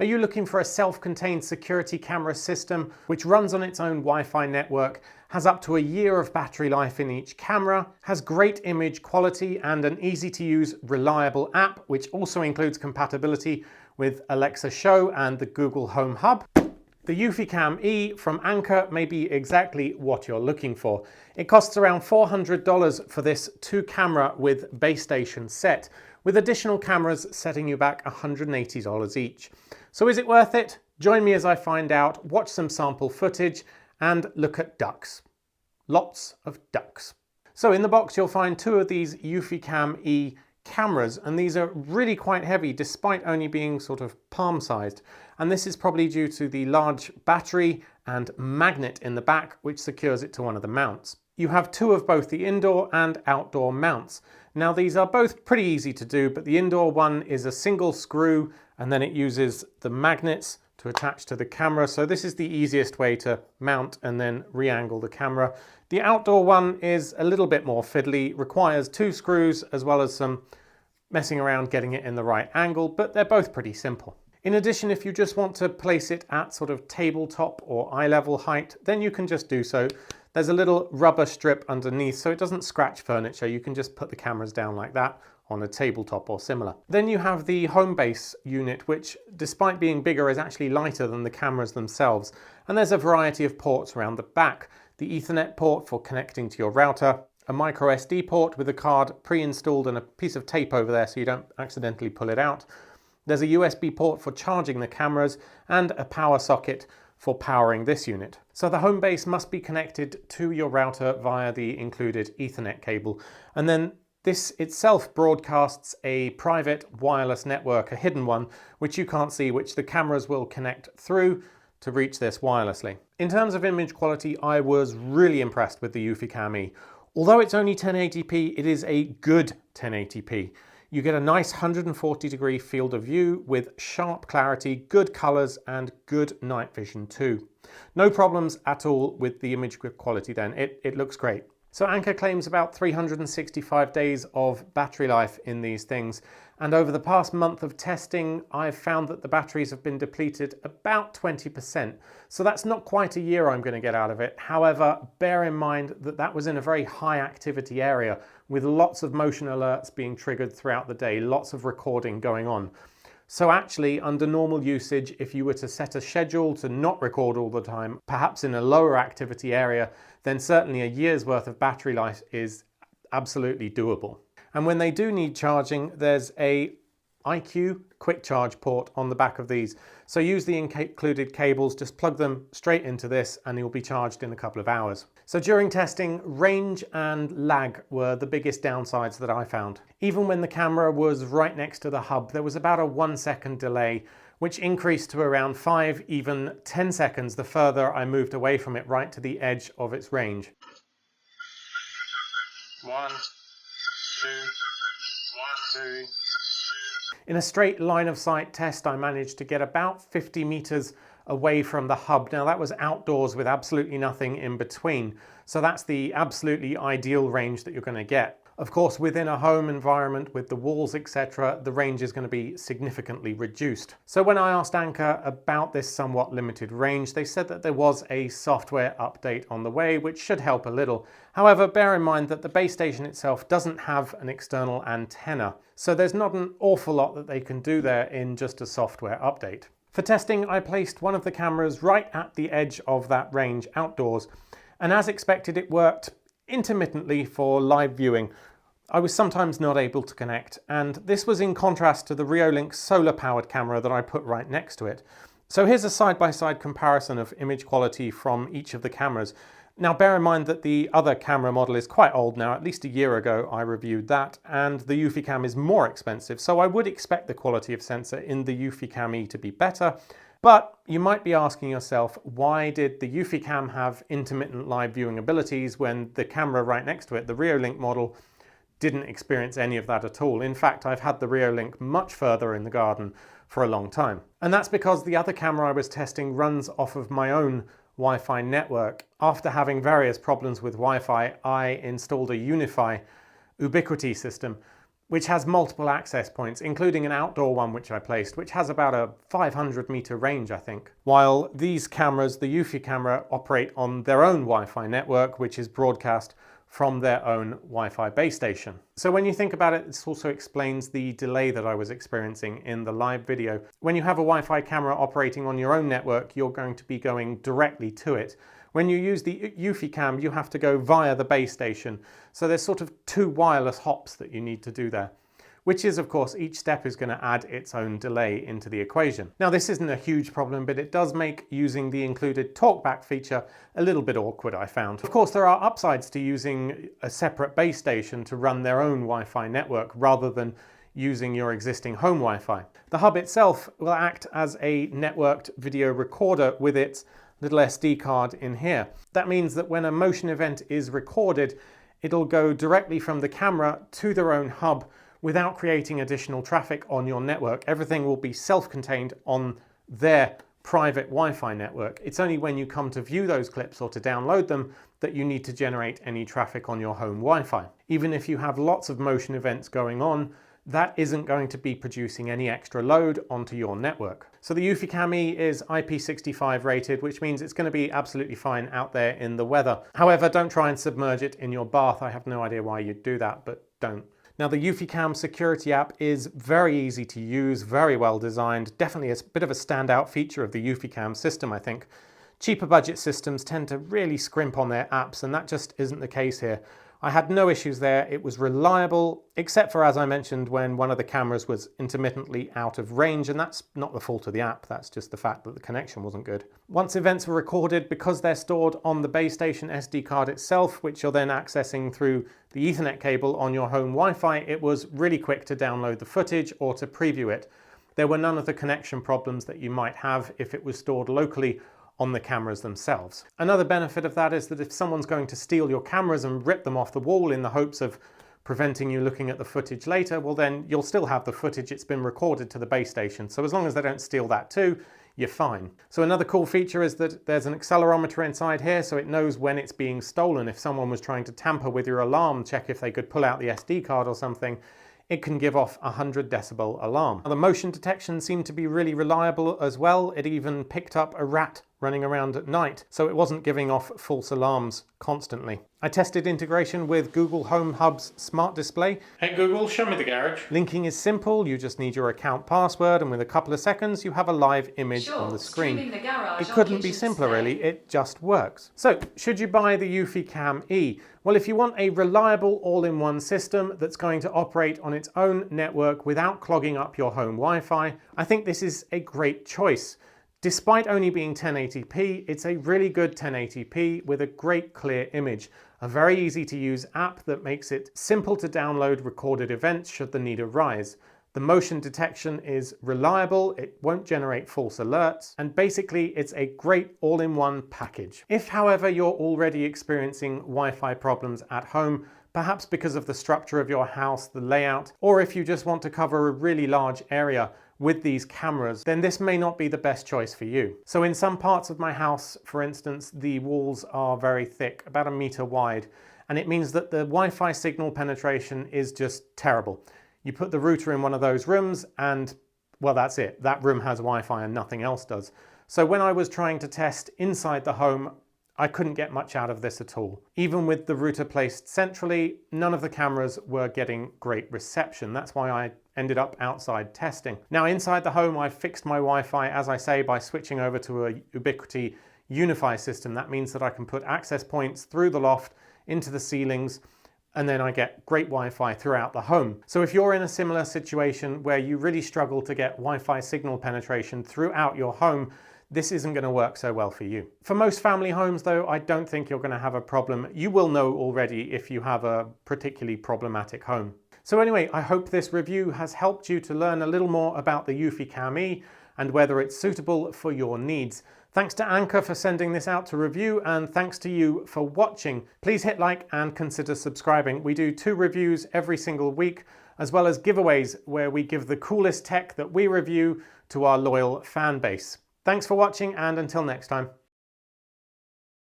Are you looking for a self-contained security camera system which runs on its own Wi-Fi network, has up to a year of battery life in each camera, has great image quality and an easy-to-use, reliable app which also includes compatibility with Alexa Show and the Google Home Hub? The EufyCam E from Anker may be exactly what you're looking for. It costs around $400 for this 2-camera with base station set, with additional cameras setting you back $180 each. So is it worth it? Join me as I find out, watch some sample footage and look at ducks. Lots of ducks. So in the box you'll find 2 of these EufyCam E cameras, and these are really quite heavy despite only being sort of palm sized, and this is probably due to the large battery and magnet in the back which secures it to one of the mounts. You have 2 of both the indoor and outdoor mounts. Now these are both pretty easy to do, but the indoor one is a single screw and then it uses the magnets to attach to the camera, so this is the easiest way to mount and then re-angle the camera. The outdoor one is a little bit more fiddly, requires 2 screws as well as some messing around getting it in the right angle, but they're both pretty simple. In addition, if you just want to place it at sort of tabletop or eye level height, then you can just do so. There's a little rubber strip underneath so it doesn't scratch furniture. You can just put the cameras down like that on a tabletop or similar. Then you have the home base unit, which despite being bigger is actually lighter than the cameras themselves. And there's a variety of ports around the back. The Ethernet port for connecting to your router, a micro SD port with a card pre-installed and a piece of tape over there so you don't accidentally pull it out. There's a USB port for charging the cameras and a power socket for powering this unit. So the home base must be connected to your router via the included Ethernet cable. And then this itself broadcasts a private wireless network, a hidden one, which you can't see, which the cameras will connect through to reach this wirelessly. In terms of image quality, I was really impressed with the EufyCam E. Although it's only 1080p, it is a good 1080p. You get a nice 140-degree field of view with sharp clarity, good colors and good night vision too. No problems at all with the image quality then, it looks great. So Anker claims about 365 days of battery life in these things, and over the past month of testing I've found that the batteries have been depleted about 20%, so that's not quite a year I'm going to get out of it. However, bear in mind that that was in a very high activity area with lots of motion alerts being triggered throughout the day, lots of recording going on. So actually, under normal usage, if you were to set a schedule to not record all the time, perhaps in a lower activity area, then certainly a year's worth of battery life is absolutely doable. And when they do need charging, there's a IQ quick charge port on the back of these. So use the included cables, just plug them straight into this and you'll be charged in a couple of hours. So during testing, range and lag were the biggest downsides that I found. Even when the camera was right next to the hub, there was about a 1-second delay, which increased to around 5, even 10 seconds the further I moved away from it right to the edge of its range. 1, 2, 1, 2. In a straight line of sight test, I managed to get about 50 meters away from the hub. Now that was outdoors with absolutely nothing in between. So that's the absolutely ideal range that you're going to get. Of course, within a home environment with the walls, etc., the range is going to be significantly reduced. So when I asked Anker about this somewhat limited range, they said that there was a software update on the way, which should help a little. However, bear in mind that the base station itself doesn't have an external antenna, so there's not an awful lot that they can do there in just a software update. For testing, I placed one of the cameras right at the edge of that range outdoors, and as expected, it worked intermittently for live viewing. I was sometimes not able to connect, and this was in contrast to the Reolink solar-powered camera that I put right next to it. So here's a side-by-side comparison of image quality from each of the cameras. Now bear in mind that the other camera model is quite old now, at least a year ago I reviewed that, and the EufyCam is more expensive, so I would expect the quality of sensor in the EufyCam E to be better. But you might be asking yourself, why did the EufyCam have intermittent live viewing abilities when the camera right next to it, the Reolink model, didn't experience any of that at all? In fact, I've had the Reolink much further in the garden for a long time. And that's because the other camera I was testing runs off of my own Wi-Fi network. After having various problems with Wi-Fi, I installed a Unify Ubiquity system, which has multiple access points, including an outdoor one which I placed, which has about a 500-meter range, I think. While these cameras, the Eufy camera, operate on their own Wi-Fi network, which is broadcast from their own Wi-Fi base station. So when you think about it, this also explains the delay that I was experiencing in the live video. When you have a Wi-Fi camera operating on your own network, you're going to be going directly to it. When you use the EufyCam, you have to go via the base station. So there's sort of two wireless hops that you need to do there, which is, of course, each step is going to add its own delay into the equation. Now, this isn't a huge problem, but it does make using the included talkback feature a little bit awkward, I found. Of course, there are upsides to using a separate base station to run their own Wi-Fi network rather than using your existing home Wi-Fi. The hub itself will act as a networked video recorder with its little SD card in here. That means that when a motion event is recorded, it'll go directly from the camera to their own hub without creating additional traffic on your network. Everything will be self-contained on their private Wi-Fi network. It's only when you come to view those clips or to download them that you need to generate any traffic on your home Wi-Fi. Even if you have lots of motion events going on, that isn't going to be producing any extra load onto your network. So the EufyCam E is IP65 rated, which means it's going to be absolutely fine out there in the weather. However, don't try and submerge it in your bath. I have no idea why you'd do that, but don't. Now, the EufyCam security app is very easy to use, very well designed, definitely a bit of a standout feature of the EufyCam system, I think. Cheaper budget systems tend to really scrimp on their apps, and that just isn't the case here. I had no issues there. It was reliable, except for, as I mentioned, when one of the cameras was intermittently out of range, and that's not the fault of the app, that's just the fact that the connection wasn't good. Once events were recorded, because they're stored on the base station SD card itself, which you're then accessing through the Ethernet cable on your home Wi-Fi, it was really quick to download the footage or to preview it. There were none of the connection problems that you might have if it was stored locally on the cameras themselves. Another benefit of that is that if someone's going to steal your cameras and rip them off the wall in the hopes of preventing you looking at the footage later, well then you'll still have the footage. It's been recorded to the base station. So as long as they don't steal that too, you're fine. So another cool feature is that there's an accelerometer inside here, so it knows when it's being stolen. If someone was trying to tamper with your alarm, check if they could pull out the SD card or something, it can give off a 100 decibel alarm. Now, the motion detection seemed to be really reliable as well. It even picked up a rat running around at night, so it wasn't giving off false alarms constantly. I tested integration with Google Home Hub's smart display. Hey Google, show me the garage. Linking is simple. You just need your account password, and with a couple of seconds you have a live image on the screen. It couldn't be simpler really, it just works. So, should you buy the EufyCam E? Well, if you want a reliable all-in-one system that's going to operate on its own network without clogging up your home Wi-Fi, I think this is a great choice. Despite only being 1080p, it's a really good 1080p with a great clear image. A very easy to use app that makes it simple to download recorded events should the need arise. The motion detection is reliable, it won't generate false alerts, and basically it's a great all-in-one package. If, however, you're already experiencing Wi-Fi problems at home, perhaps because of the structure of your house, the layout, or if you just want to cover a really large area with these cameras, then this may not be the best choice for you. So in some parts of my house, for instance, the walls are very thick, about 1 meter wide, and it means that the Wi-Fi signal penetration is just terrible. You put the router in one of those rooms and, well, that's it. That room has Wi-Fi and nothing else does. So when I was trying to test inside the home, I couldn't get much out of this at all. Even with the router placed centrally, none of the cameras were getting great reception. That's why I ended up outside testing. Now inside the home, I've fixed my Wi-Fi, as I say, by switching over to a Ubiquiti Unify system. That means that I can put access points through the loft into the ceilings, and then I get great Wi-Fi throughout the home. So if you're in a similar situation where you really struggle to get Wi-Fi signal penetration throughout your home, this isn't going to work so well for you. For most family homes though, I don't think you're going to have a problem. You will know already if you have a particularly problematic home. So anyway, I hope this review has helped you to learn a little more about the EufyCam E and whether it's suitable for your needs. Thanks to Anchor for sending this out to review, and thanks to you for watching. Please hit like and consider subscribing. We do 2 reviews every single week, as well as giveaways where we give the coolest tech that we review to our loyal fan base. Thanks for watching, and until next time.